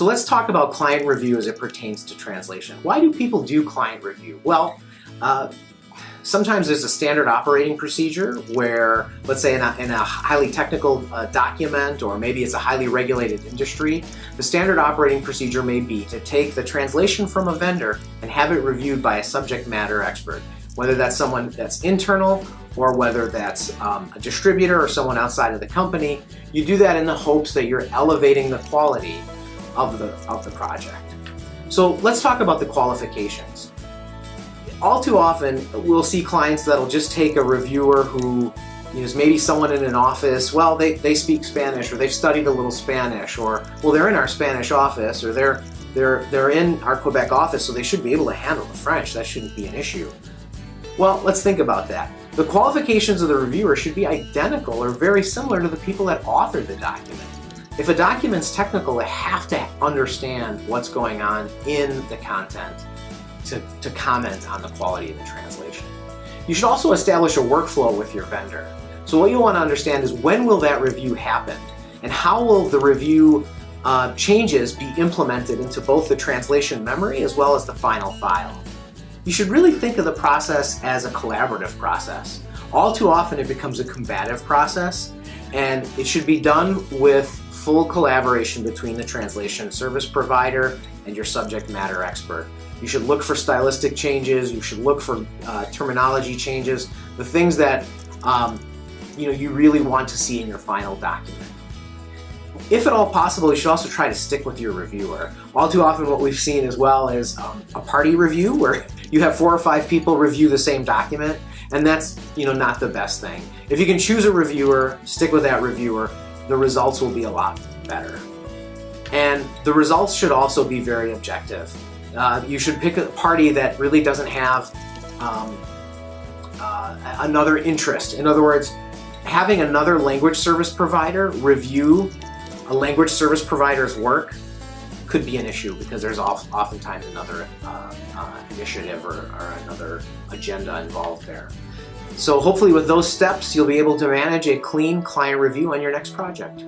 So let's talk about client review as it pertains to translation. Why do people do client review? Well, sometimes there's a standard operating procedure where, let's say in a highly technical document, or maybe it's a highly regulated industry, the standard operating procedure may be to take the translation from a vendor and have it reviewed by a subject matter expert, whether that's someone that's internal or whether that's a distributor or someone outside of the company. You do that in the hopes that you're elevating the quality of the project. So let's talk about the qualifications. All too often, we'll see clients that'll just take a reviewer who is maybe someone in an office. Well, they speak Spanish, or they've studied a little Spanish, or well, they're in our Spanish office, or they're in our Quebec office, so they should be able to handle the French. That shouldn't be an issue. Well, let's think about that. The qualifications of the reviewer should be identical or very similar to the people that authored the document. If a document's technical, they have to understand what's going on in the content to comment on the quality of the translation. You should also establish a workflow with your vendor. So what you want to understand is, when will that review happen? And how will the review changes be implemented into both the translation memory as well as the final file? You should really think of the process as a collaborative process. All too often it becomes a combative process, and it should be done with full collaboration between the translation service provider and your subject matter expert. You should look for stylistic changes, you should look for terminology changes, the things that you really want to see in your final document. If at all possible, you should also try to stick with your reviewer. All too often what we've seen as well is a party review where you have 4 or 5 people review the same document, and that's not the best thing. If you can choose a reviewer, stick with that reviewer, the results will be a lot better. And the results should also be very objective. You should pick a party that really doesn't have another interest. In other words, having another language service provider review a language service provider's work could be an issue, because there's oftentimes another initiative or another agenda involved there. So hopefully with those steps, you'll be able to manage a clean client review on your next project.